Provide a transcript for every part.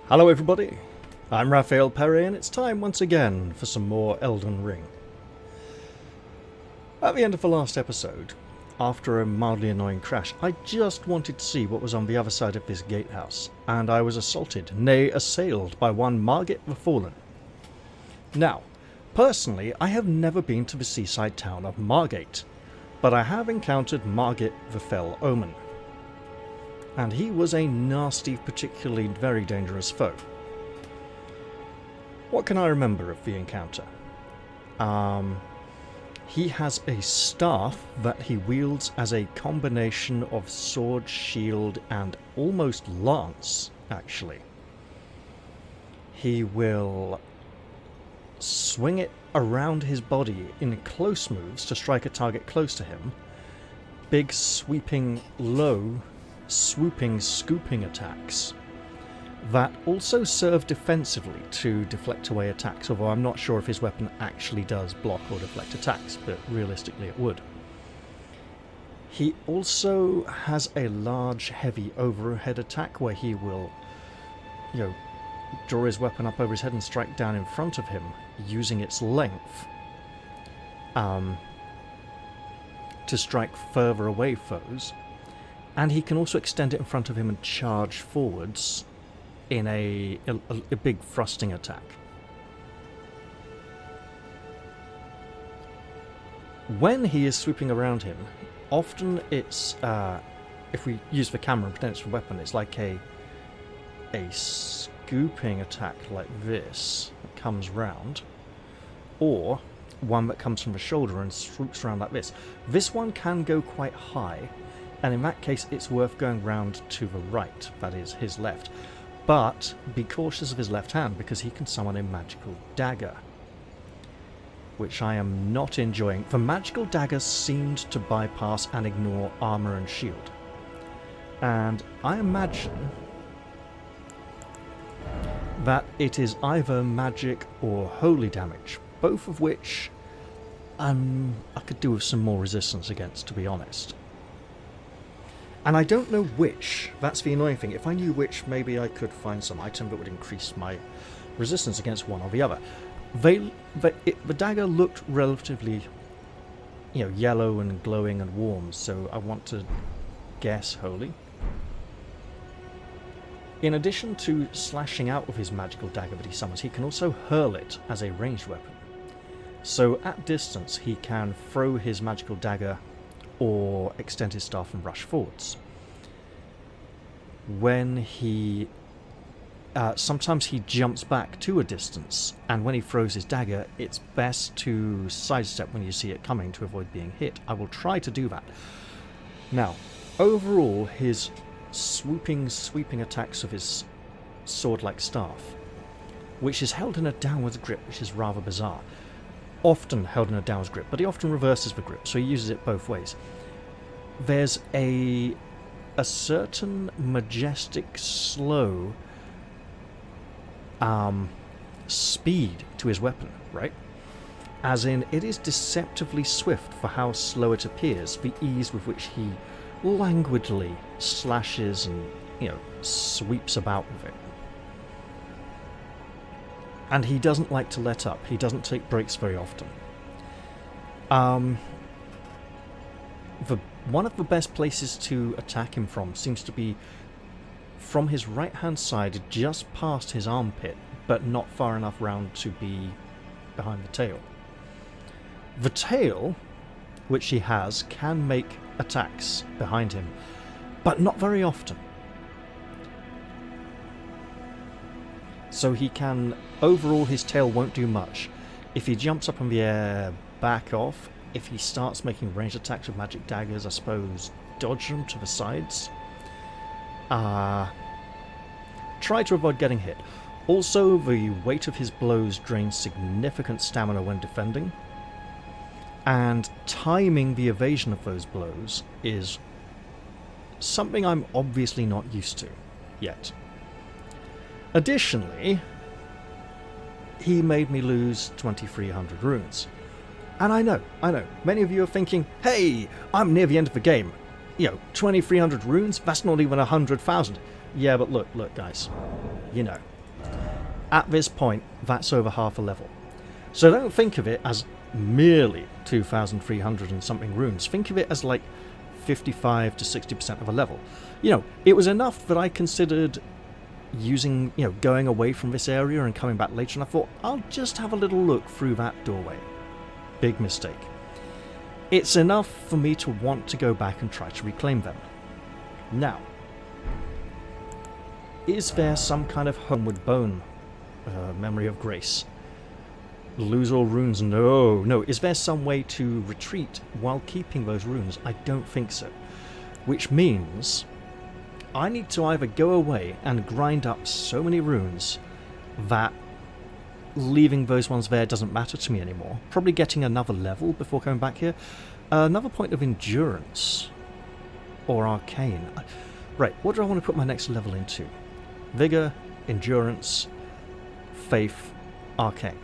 Hello everybody, I'm Raphael Perry and it's time once again for some more Elden Ring. At the end of the last episode, after a mildly annoying crash, I just wanted to see what was on the other side of this gatehouse, and I was assaulted, nay assailed, by one Margate the Fallen. Now, personally, I have never been to the seaside town of Margate, but I have encountered Margate the Fell Omen. And he was a nasty, particularly very dangerous foe. What can I remember of the encounter? He has a staff that he wields as a combination of sword, shield, and almost lance, actually. He will swing it around his body in close moves to strike a target close to him. Big, sweeping, low, swooping, scooping attacks that also serve defensively to deflect away attacks, although I'm not sure if his weapon actually does block or deflect attacks, but realistically it would. He also has a large, heavy overhead attack where he will, draw his weapon up over his head and strike down in front of him using its length to strike further away foes. And he can also extend it in front of him and charge forwards in a big thrusting attack. When he is swooping around him, often it's, if we use the camera and pretend it's a weapon, it's like a scooping attack like this that comes round, or one that comes from the shoulder and swoops around like this. This one can go quite high, and in that case it's worth going round to the right, that is his left. But be cautious of his left hand because he can summon a magical dagger, which I am not enjoying. The magical dagger seemed to bypass and ignore armor and shield, and I imagine that it is either magic or holy damage, both of which I could do with some more resistance against, to be honest. And I don't know which. That's the annoying thing. If I knew which, maybe I could find some item that would increase my resistance against one or the other. The dagger looked relatively, yellow and glowing and warm, so I want to guess holy. In addition to slashing out with his magical dagger that he summons, he can also hurl it as a ranged weapon. So at distance, he can throw his magical dagger or extend his staff and rush forwards. When he... sometimes he jumps back to a distance, and when he throws his dagger, it's best to sidestep when you see it coming to avoid being hit. I will try to do that. Now, overall, his swooping, sweeping attacks of his sword-like staff, which is held in a downwards grip, which is rather bizarre. Often held in a downwards grip, but he often reverses the grip, so he uses it both ways. There's a certain majestic, slow speed to his weapon, right? As in, it is deceptively swift for how slow it appears, the ease with which he languidly slashes and, sweeps about with it. And he doesn't like to let up. He doesn't take breaks very often. One of the best places to attack him from seems to be from his right-hand side, just past his armpit, but not far enough round to be behind the tail. The tail, which he has, can make attacks behind him, but not very often. So he can, overall his tail won't do much. If he jumps up in the air, back off. If he starts making ranged attacks with magic daggers, I suppose dodge them to the sides. Try to avoid getting hit. Also, the weight of his blows drains significant stamina when defending, and timing the evasion of those blows is something I'm obviously not used to yet. Additionally, he made me lose 2,300 runes. And I know, many of you are thinking, hey, I'm near the end of the game. 2,300 runes? That's not even 100,000. Yeah, but look, guys. At this point, that's over half a level. So don't think of it as merely 2,300 and something runes. Think of it as like 55 to 60% of a level. You know, it was enough that I considered using, you know, going away from this area and coming back later, and I thought, I'll just have a little look through that doorway. Big mistake. It's enough for me to want to go back and try to reclaim them. Now, is there some kind of homeward bone? Memory of grace. Lose all runes? No, no. Is there some way to retreat while keeping those runes? I don't think so. Which means I need to either go away and grind up so many runes that leaving those ones there doesn't matter to me anymore. Probably getting another level before coming back here. Another point of endurance. Or arcane. Right, what do I want to put my next level into? Vigor, endurance, faith, arcane.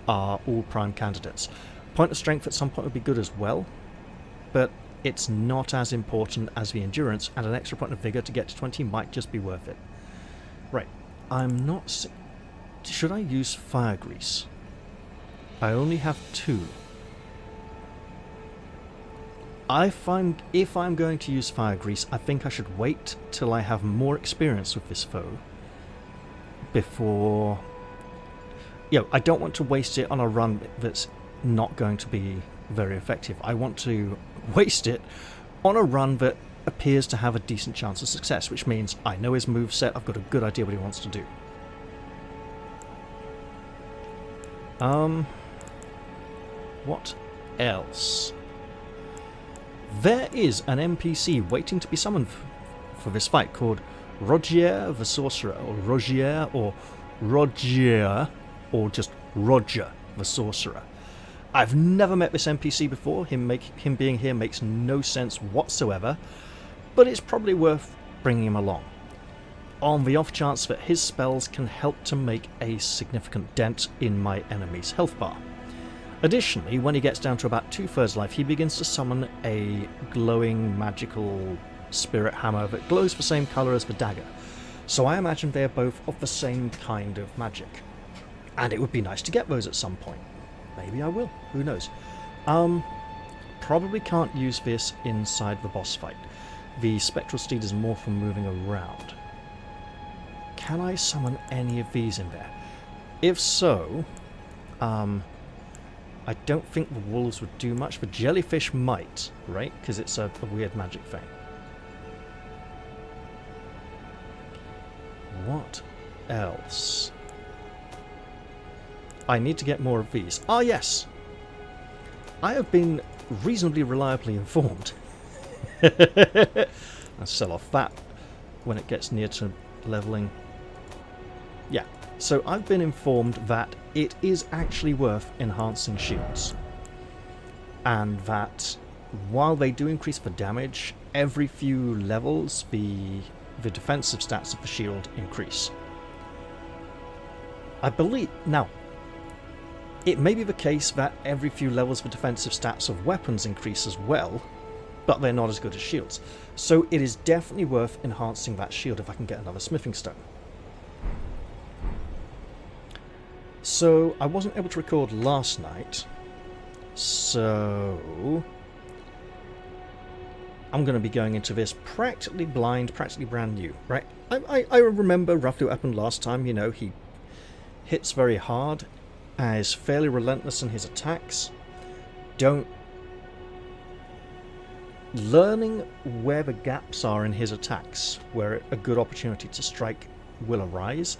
Are all prime candidates. Point of strength at some point would be good as well, but it's not as important as the endurance, and an extra point of vigor to get to 20 might just be worth it. Right, I'm not... Should I use fire grease? I only have 2. If I'm going to use fire grease, I think I should wait till I have more experience with this foe before... You know, I don't want to waste it on a run that's not going to be very effective. I want to waste it on a run that appears to have a decent chance of success, which means I know his moveset, I've got a good idea what he wants to do. What else? There is an NPC waiting to be summoned for this fight called Rogier the Sorcerer, or Rogier, or Rogier, or just Roger the Sorcerer. I've never met this NPC before. Him being here makes no sense whatsoever, but it's probably worth bringing him along, on the off chance that his spells can help to make a significant dent in my enemy's health bar. Additionally, when he gets down to about 2/3 life, he begins to summon a glowing magical spirit hammer that glows the same colour as the dagger. So I imagine they're both of the same kind of magic. And it would be nice to get those at some point. Maybe I will. Who knows? Probably can't use this inside the boss fight. The Spectral Steed is more for moving around. Can I summon any of these in there? If so, I don't think the wolves would do much. The jellyfish might, right? Because it's a weird magic thing. What else? I need to get more of these. Ah, yes! I have been reasonably reliably informed. I'll sell off that when it gets near to leveling. Yeah, so I've been informed that it is actually worth enhancing shields. And that while they do increase the damage, every few levels the defensive stats of the shield increase. I believe... Now, it may be the case that every few levels the defensive stats of weapons increase as well, but they're not as good as shields. So it is definitely worth enhancing that shield if I can get another smithing stone. So I wasn't able to record last night, so I'm going to be going into this practically blind, practically brand new, right? I remember roughly what happened last time. You know, he hits very hard, is fairly relentless in his attacks. Learning where the gaps are in his attacks, where a good opportunity to strike will arise,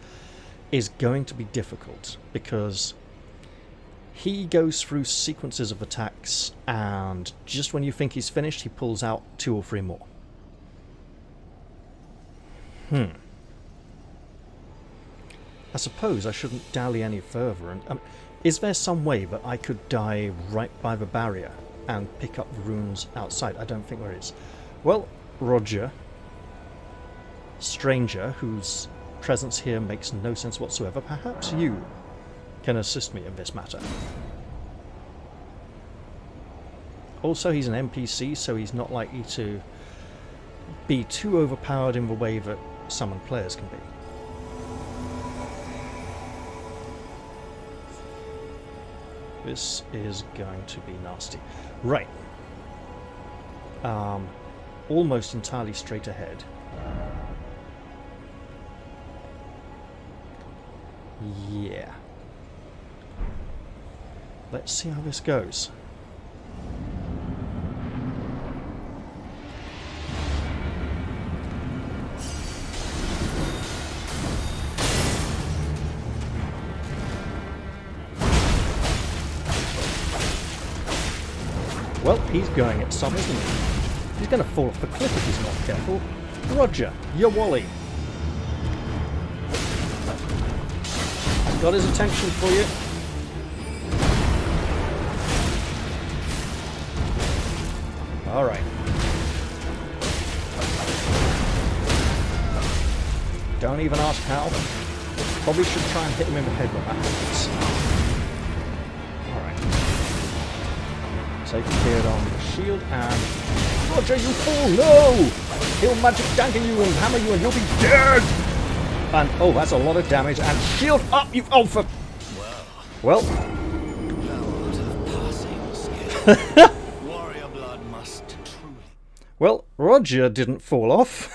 is going to be difficult, because he goes through sequences of attacks, and just when you think he's finished, he pulls out 2 or 3 more. I suppose I shouldn't dally any further. And is there some way that I could die right by the barrier and pick up the runes outside? I don't think there is. Well, Roger, stranger, whose presence here makes no sense whatsoever, perhaps you can assist me in this matter. Also, he's an NPC, so he's not likely to be too overpowered in the way that summoned players can be. This is going to be nasty. Right. Almost entirely straight ahead. Yeah. Let's see how this goes. Well, he's going at some, isn't he? He's going to fall off the cliff if he's not careful. Roger, you're Wally. I've got his attention for you. Alright. Don't even ask how. Probably should try and hit him in the head when that happens. Take a hit on the shield and... Roger, you fool! No! He'll magic dagger you and hammer you and you'll be dead! And, oh, that's a lot of damage. And shield up, you... Oh, for... Well... Warrior blood must truly... Well, Roger didn't fall off.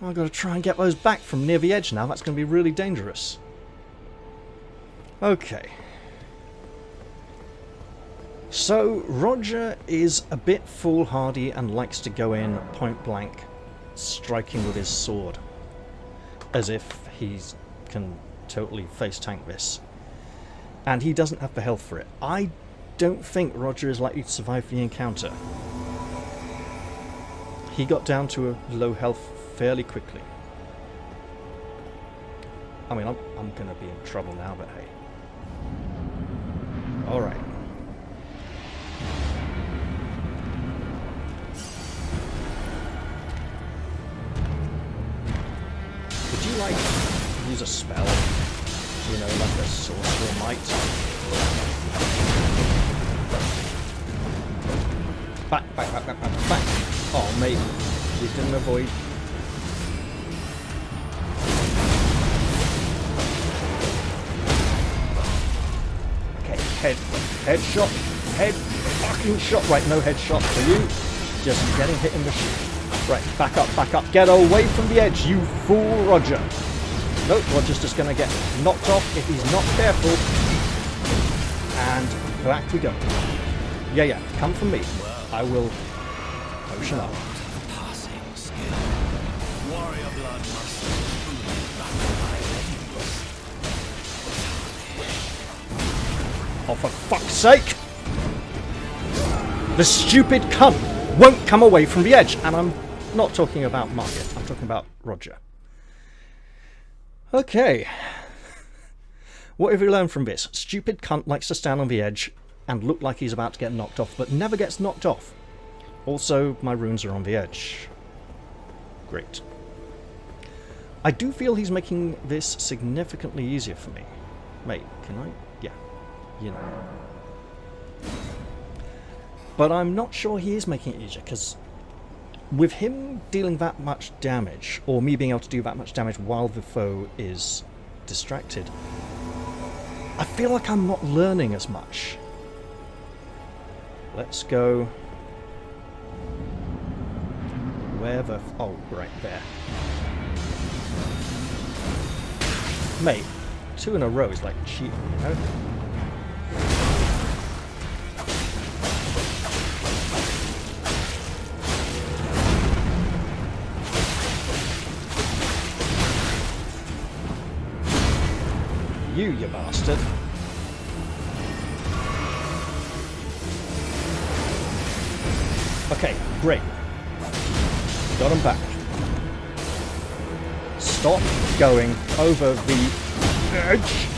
I've got to try and get those back from near the edge now. That's going to be really dangerous. Okay. So, Roger is a bit foolhardy and likes to go in point blank, striking with his sword. As if he can totally face tank this. And he doesn't have the health for it. I don't think Roger is likely to survive the encounter. He got down to a low health fairly quickly. I mean, I'm going to be in trouble now, but hey. Alright. Would you like use a spell? You know, like a sorcerer might? Back. Oh, mate. You didn't avoid. Headshot, fucking shot. Right, no headshot for you. Just getting hit in the shield. Right, back up. Get away from the edge, you fool, Roger. Nope, Roger's just going to get knocked off if he's not careful. And back we go. Yeah, come from me. I will potion up. Warrior blood must Oh, for fuck's sake! The stupid cunt won't come away from the edge. And I'm not talking about Margate. I'm talking about Roger. Okay. What have we learned from this? Stupid cunt likes to stand on the edge and look like he's about to get knocked off, but never gets knocked off. Also, my runes are on the edge. Great. I do feel he's making this significantly easier for me. Mate, can I? Yeah. You know. But I'm not sure he is making it easier, because with him dealing that much damage, or me being able to do that much damage while the foe is distracted, I feel like I'm not learning as much. Let's go... Where the... Oh, right there. Mate, 2 in a row is like cheating, you know? You bastard. Okay, great. Got him back. Stop going over the edge.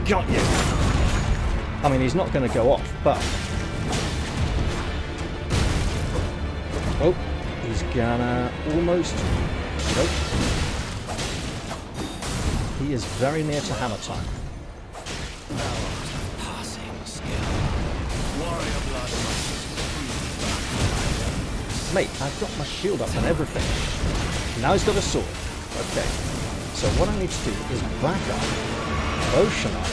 Got you. I mean, he's not going to go off, but... Oh, he's gonna almost... Nope. He is very near to hammer time. Mate, I've got my shield up and everything. Now he's got a sword. Okay. So what I need to do is back up, potion up,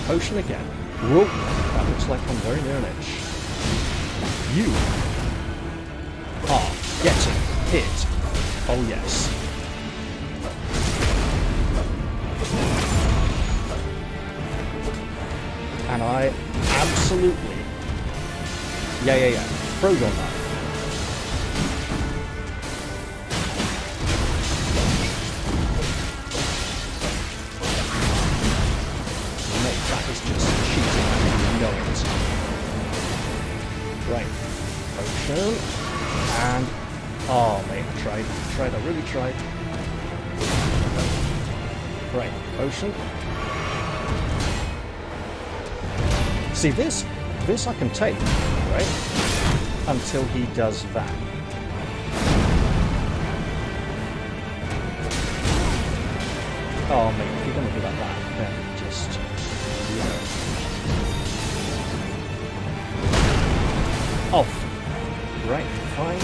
potion again. Whoa, that looks like I'm very near an edge. You are getting hit. Oh yes. And I absolutely... Yeah. Froze on that. Mate, that is just cheating. You know it. Right. Potion. And... Oh, mate, I really tried. Right, potion. See, this I can take, right? Until he does that. Oh, mate, if you're going to do that, then just, you know. Off. Right, fine.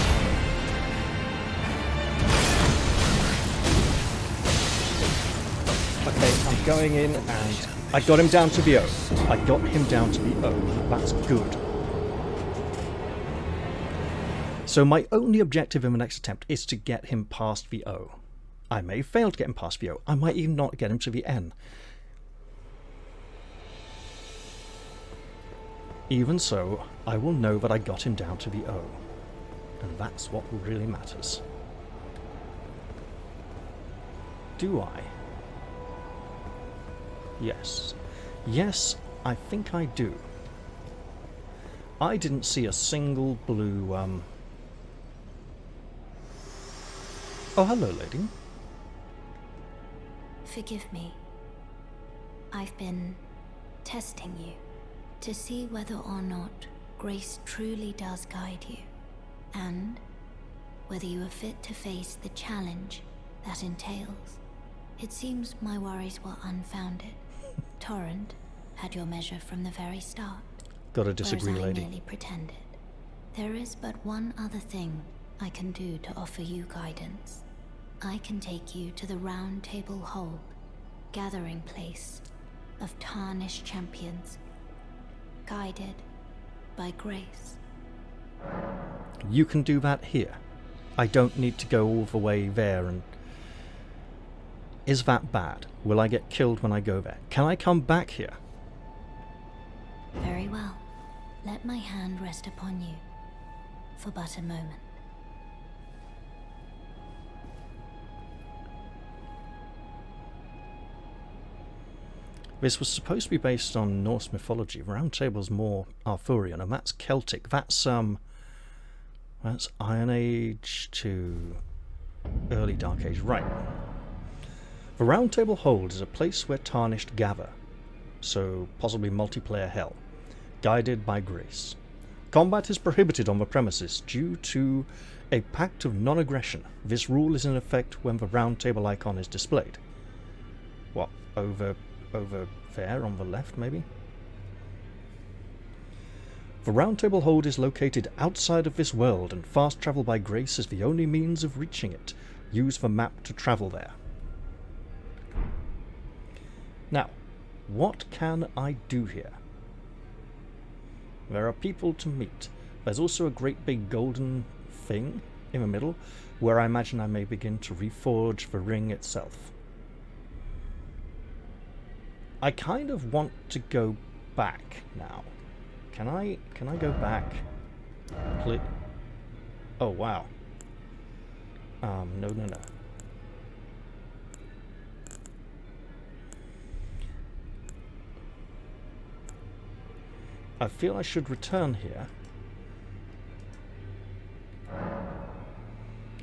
Okay, I'm going in and I got him down to the O. I got him down to the O. That's good. So my only objective in the next attempt is to get him past the O. I may fail to get him past the O. I might even not get him to the N. Even so, I will know that I got him down to the O. And that's what really matters. Do I? Yes. Yes, I think I do. I didn't see a single blue, Oh, hello, lady. Forgive me. I've been testing you to see whether or not grace truly does guide you, and whether you are fit to face the challenge that entails. It seems my worries were unfounded. Torrent had your measure from the very start. Gotta disagree, whereas lady. I merely pretended. There is but one other thing I can do to offer you guidance. I can take you to the Round Table Hold, gathering place of tarnished champions, guided by grace. You can do that here. I don't need to go all the way there and... Is that bad? Will I get killed when I go there? Can I come back here? Very well. Let my hand rest upon you for but a moment. This was supposed to be based on Norse mythology. The Round Table's more Arthurian, and that's Celtic. That's Iron Age to early Dark Age. Right. The Round Table Hold is a place where tarnished gather, so possibly multiplayer hell, guided by grace. Combat is prohibited on the premises due to a pact of non-aggression. This rule is in effect when the Round Table icon is displayed. What, over there on the left, maybe? The Round Table Hold is located outside of this world, and fast travel by grace is the only means of reaching it. Use the map to travel there. Now, what can I do here? There are people to meet. There's also a great big golden thing in the middle, where I imagine I may begin to reforge the ring itself. I kind of want to go back now. Can I go back? Please? Oh, wow. No. I feel I should return here.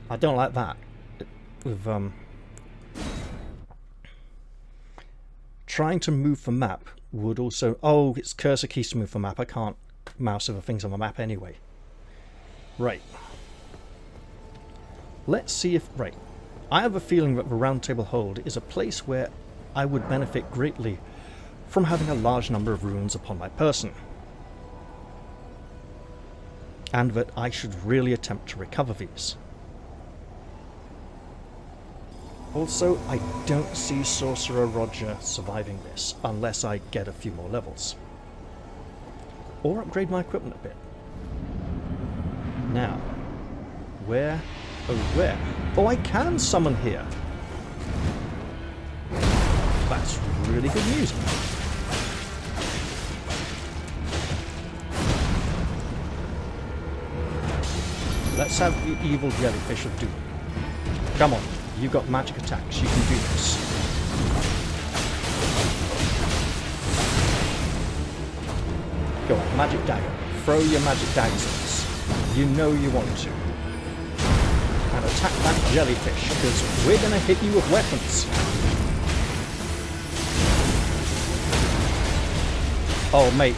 I don't like that. With, trying to move the map would also... Oh, it's cursor keys to move the map. I can't mouse over things on the map anyway. Right. Let's see if... Right. I have a feeling that the Round Table Hold is a place where I would benefit greatly from having a large number of runes upon my person. and that I should really attempt to recover these. Also, I don't see Sorcerer Roger surviving this unless I get a few more levels. Or upgrade my equipment a bit. Now, where? Oh, where? Oh, I can summon here! That's really good news. Let's have the evil jellyfish of doom. Come on, you've got magic attacks, you can do this. Go on, magic dagger. Throw your magic daggers at us. You know you want to. And attack that jellyfish, because we're going to hit you with weapons. Oh, mate,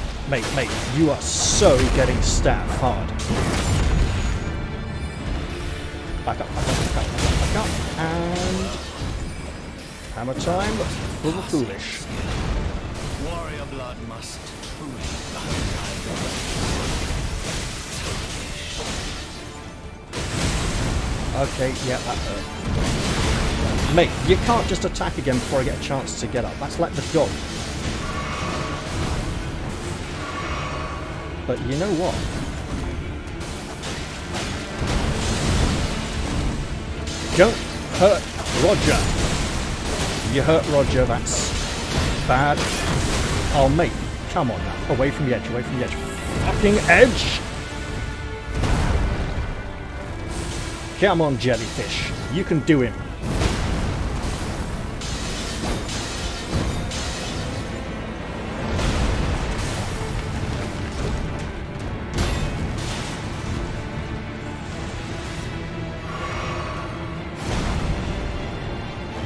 you are so getting stabbed hard. Back up, and... hammer time for the foolish. Warrior blood must truly Okay, yeah, that hurt. Mate, you can't just attack again before I get a chance to get up. That's like the dog. But you know what? Don't hurt Roger. You hurt Roger, that's bad. Oh, mate, come on now. Away from the edge, away from the edge. Fucking edge! Come on, jellyfish. You can do him.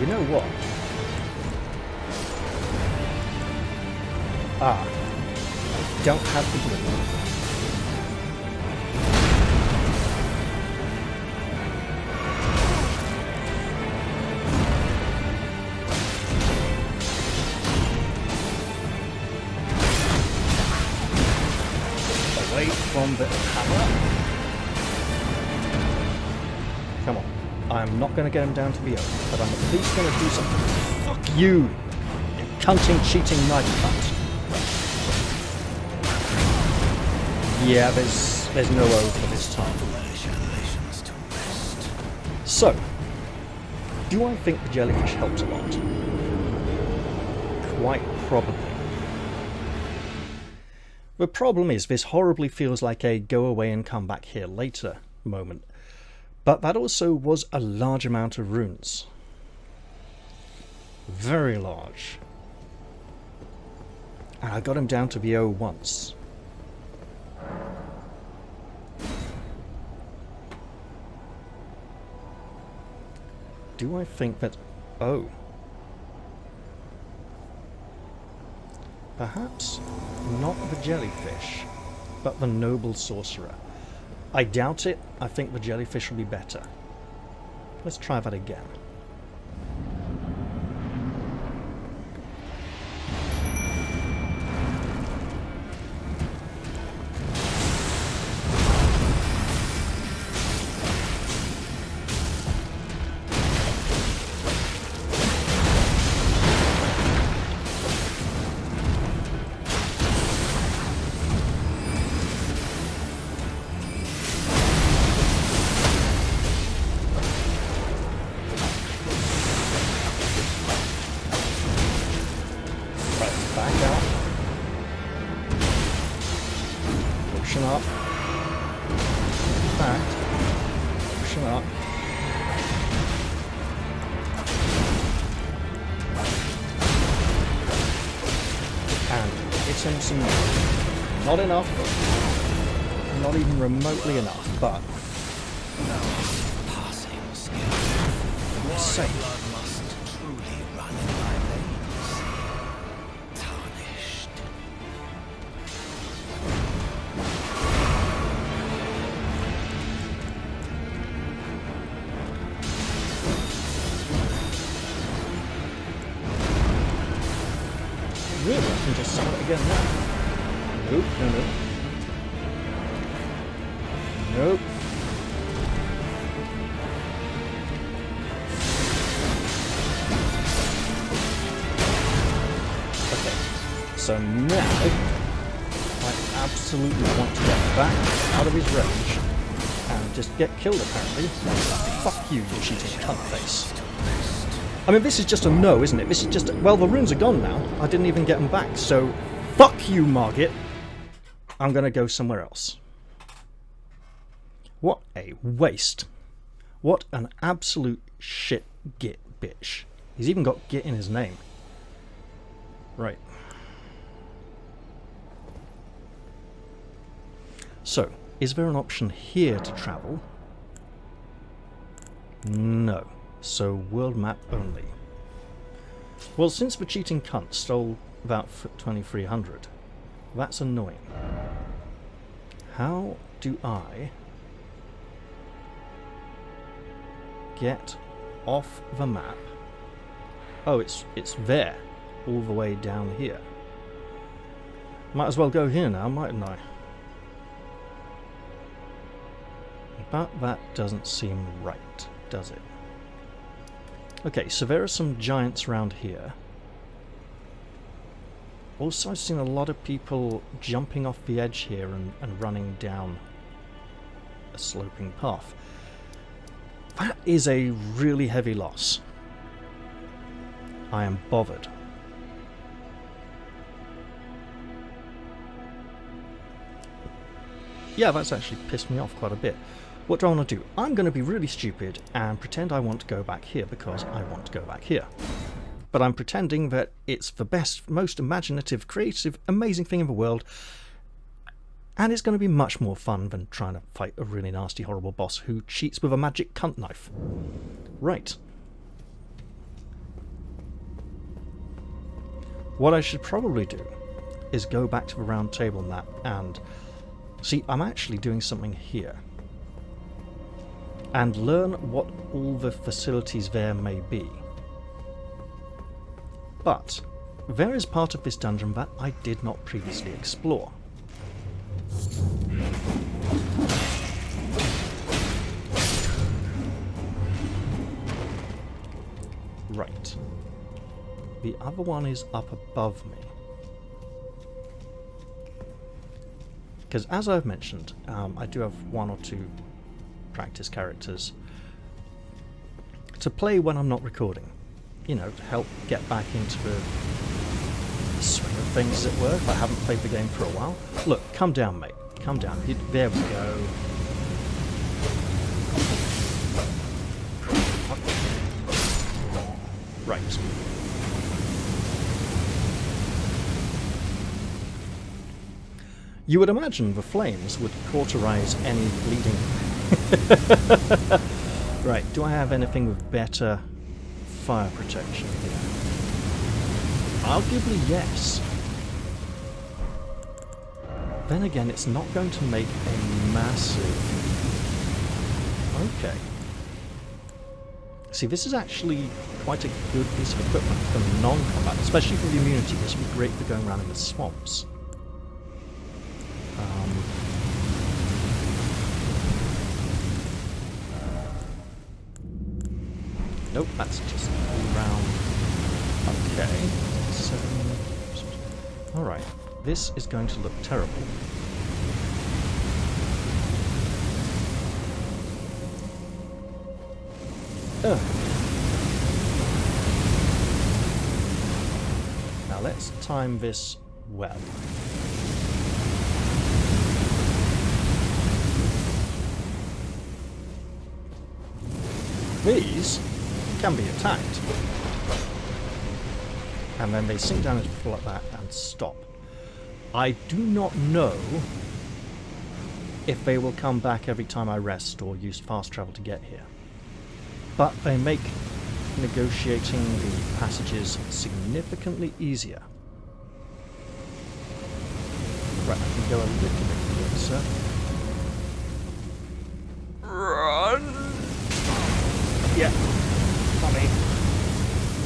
You know what? I don't have the blue. Away from the hammer. Come on. I'm not going to get him down to the earth, but I'm at least going to do something. Fuck you! You cunting, cheating knife cunt. Yeah, there's no O for this time. So, do I think the jellyfish helps a lot? Quite probably. The problem is, this horribly feels like a go away and come back here later moment. But that also was a large amount of runes. Very large. And I got him down to the O once. Do I think that... oh. Perhaps not the jellyfish, but the noble sorcerer. I doubt it. I think the jellyfish will be better. Let's try that again. Up. In fact, pushing up. And hitting some more. Not enough. Not even remotely enough, but for God's sake. Really? I can just summon it again now. Nope, no. Nope. Okay, so now I absolutely want to get back out of his range and just get killed, apparently. Fuck you, you cheating cunt face. I mean, this is just a no, isn't it? This is just... well, the runes are gone now. I didn't even get them back, so... fuck you, Margate. I'm going to go somewhere else. What a waste. What an absolute shit git bitch. He's even got git in his name. Right. So, is there an option here to travel? No. So, world map only. Well, since the cheating cunt stole about 2300, that's annoying. How do I get off the map? Oh, it's there, all the way down here. Might as well go here now, mightn't I? But that doesn't seem right, does it? Okay, so there are some giants around here. Also, I've seen a lot of people jumping off the edge here and running down a sloping path. That is a really heavy loss. I am bothered. Yeah, that's actually pissed me off quite a bit. What do I want to do? I'm going to be really stupid and pretend I want to go back here because I want to go back here. But I'm pretending that it's the best, most imaginative, creative, amazing thing in the world, and it's going to be much more fun than trying to fight a really nasty, horrible boss who cheats with a magic cunt knife. Right. What I should probably do is go back to the round table map and... see, I'm actually doing something here. And learn what all the facilities there may be. But there is part of this dungeon that I did not previously explore. Right. The other one is up above me. Because as I've mentioned, I do have one or two practice characters to play when I'm not recording. You know, to help get back into the swing of things, as it were, if I haven't played the game for a while. Look, come down, mate. Come down. There we go. Right. You would imagine the flames would cauterize any bleeding. Right, do I have anything with better fire protection here? Arguably yes. Then again, it's not going to make a massive... okay. See, this is actually quite a good piece of equipment for non-combat, especially for the immunity. This would be great for going around in the swamps. Nope, that's just all round. Okay. Alright, this is going to look terrible. Ugh. Now let's time this well. These can be attacked, and then they sink down like that and stop. I do not know if they will come back every time I rest or use fast travel to get here, but they make negotiating the passages significantly easier. Right, I can go a little bit closer. Run! Yeah. Funny.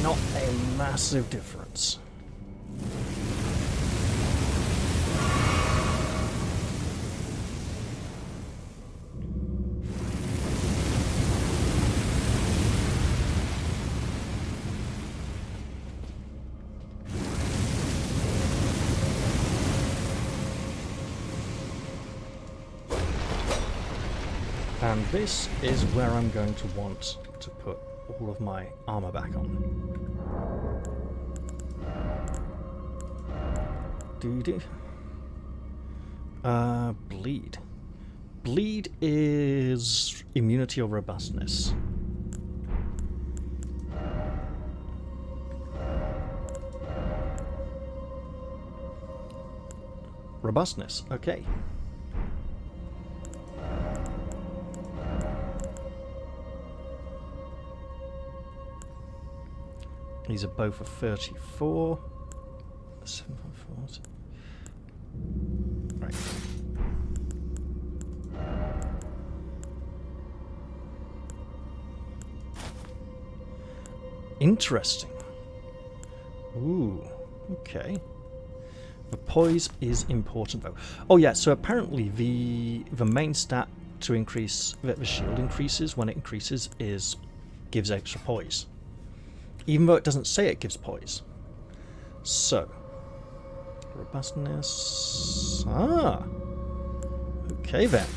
Not a massive difference. And this is where I'm going to want to put all of my armor back on. Bleed. Bleed is immunity or robustness. Robustness, okay. These are both a 34. 7.4. Right. Interesting. Ooh, okay. The poise is important though. Oh yeah, so apparently the main stat to increase that the shield increases when it increases is gives extra poise. Even though it doesn't say it gives poise. So robustness. Ah. Okay then.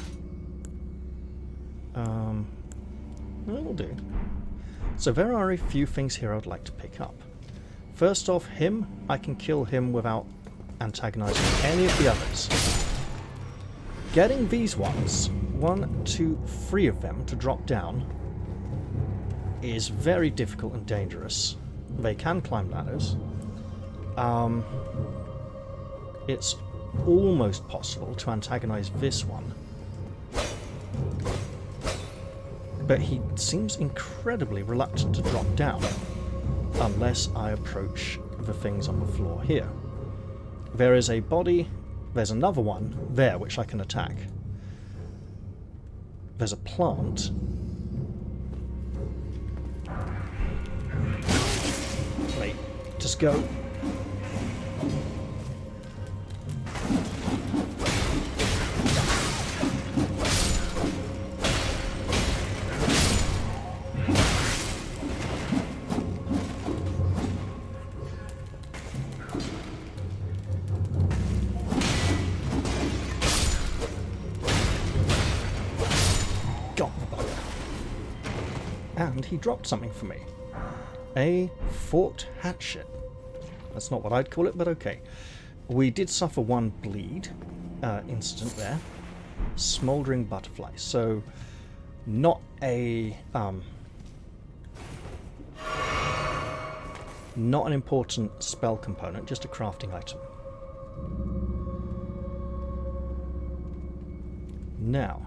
That'll do. So there are a few things here I'd like to pick up. First off, him. I can kill him without antagonizing any of the others. Getting these ones, 1, 2, 3 of them to drop down is very difficult and dangerous. They can climb ladders. It's almost possible to antagonize this one. But he seems incredibly reluctant to drop down unless I approach the things on the floor here. There is a body, there's another one there which I can attack. There's a plant. Wait, just go. And he dropped something for me. A forked hatchet. That's not what I'd call it, but okay. We did suffer one bleed incident there. Smouldering butterfly. So, not a... not an important spell component, just a crafting item. Now.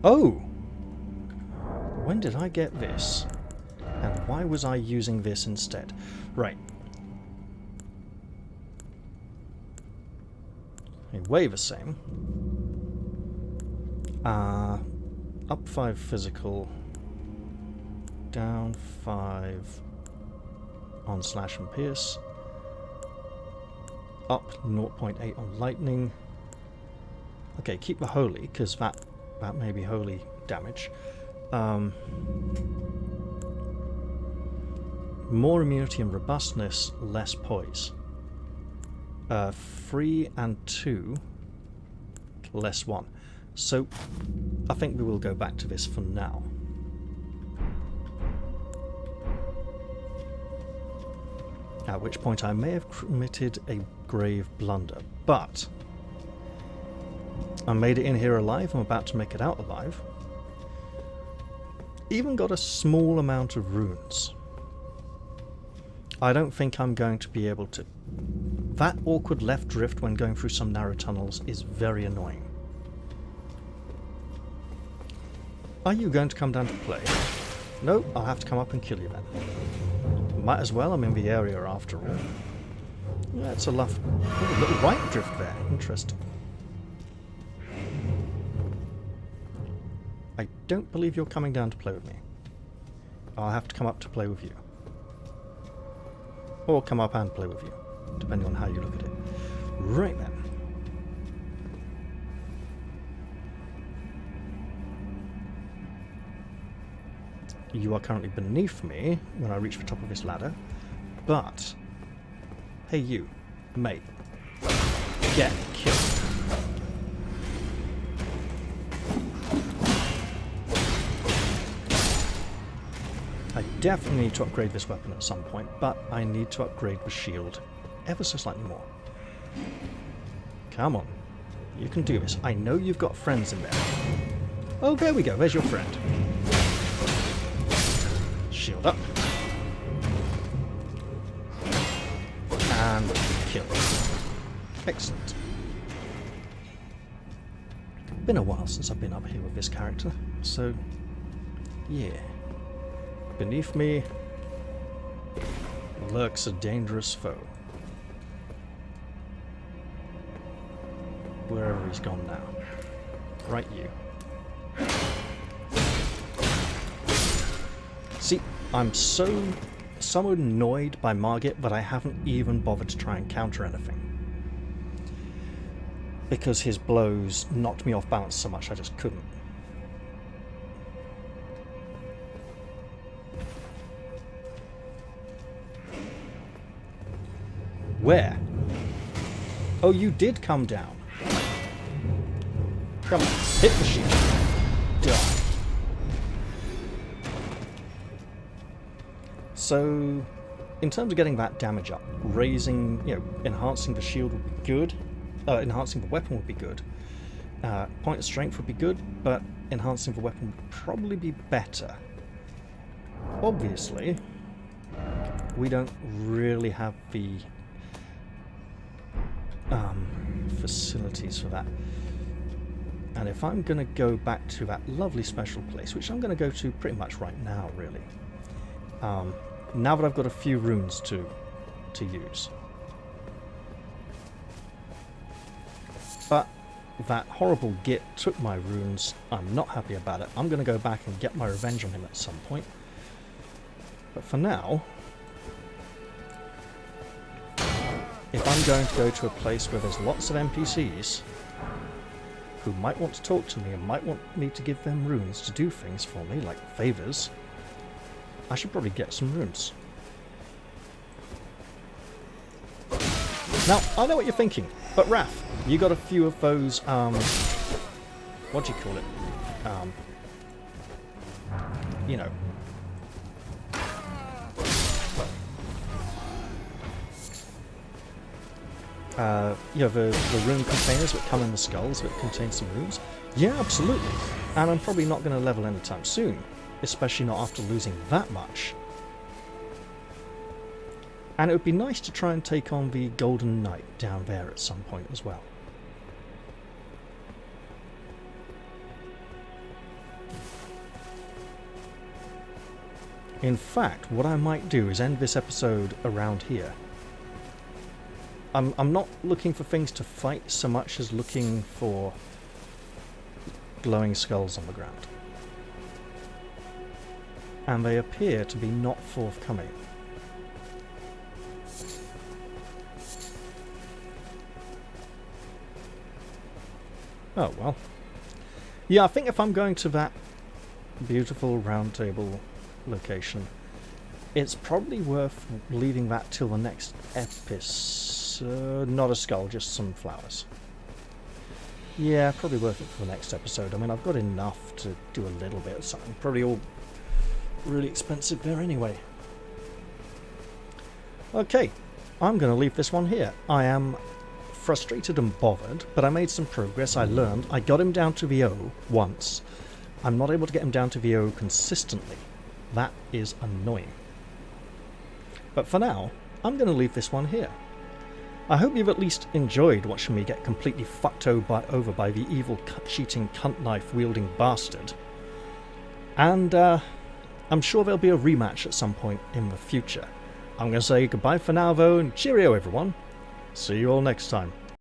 Oh! When did I get this? And why was I using this instead? Right. They weigh the same. Up 5 physical. Down 5 on slash and pierce. Up 0.8 on lightning. Okay, keep the holy, because that may be holy damage. More immunity and robustness, less poise. 3 and 2, less 1. So, I think we will go back to this for now. At which point I may have committed a grave blunder, but I made it in here alive. I'm about to make it out alive. Even got a small amount of runes. I don't think I'm going to be able to... That awkward left drift when going through some narrow tunnels is very annoying. Are you going to come down to play? No, I'll have to come up and kill you then. Might as well, I'm in the area after all. Yeah, it's a little right drift there. Interesting. I don't believe you're coming down to play with me. I'll have to come up to play with you. Or come up and play with you, depending on how you look at it. Right then. You are currently beneath me when I reach the top of this ladder, but... Hey you, mate. Get killed. definitely need to upgrade this weapon at some point, but I need to upgrade the shield ever so slightly more. Come on. You can do this. I know you've got friends in there. Oh, there we go. There's your friend. Shield up. And kill. Excellent. Been a while since I've been up here with this character, so yeah. Beneath me lurks a dangerous foe. Wherever he's gone now. Right, you. See, I'm so annoyed by Margate that I haven't even bothered to try and counter anything. Because his blows knocked me off balance so much I just couldn't. Where? Oh, you did come down. Come on, hit the shield. Die. So, in terms of getting that damage up, raising, enhancing the shield would be good. Enhancing the weapon would be good. Point of strength would be good, but enhancing the weapon would probably be better. Obviously, we don't really have the facilities for that. And if I'm going to go back to that lovely special place, which I'm going to go to pretty much right now, really, now that I've got a few runes to use. But that horrible git took my runes. I'm not happy about it. I'm going to go back and get my revenge on him at some point. But for now, if I'm going to go to a place where there's lots of NPCs who might want to talk to me and might want me to give them runes to do things for me, like favours, I should probably get some runes. Now, I know what you're thinking, but Raph, you got a few of those, what do you call it? The rune containers that come in the skulls that contain some runes? Yeah, absolutely. And I'm probably not going to level anytime soon, especially not after losing that much. And it would be nice to try and take on the Golden Knight down there at some point as well. In fact, what I might do is end this episode around here. I'm not looking for things to fight so much as looking for glowing skulls on the ground. And they appear to be not forthcoming. Oh well. Yeah, I think if I'm going to that beautiful round table location, it's probably worth leaving that till the next episode. Not a skull, just some flowers. Yeah, probably worth it for the next episode. I mean, I've got enough to do a little bit of something. Probably all really expensive there anyway. Okay, I'm going to leave this one here. I am frustrated and bothered, but I made some progress. I learned. I got him down to VO once. I'm not able to get him down to VO consistently. That is annoying. But for now, I'm going to leave this one here. I hope you've at least enjoyed watching me get completely fucked over by the evil cheating cunt knife wielding bastard. And I'm sure there'll be a rematch at some point in the future. I'm going to say goodbye for now though, and cheerio everyone. See you all next time.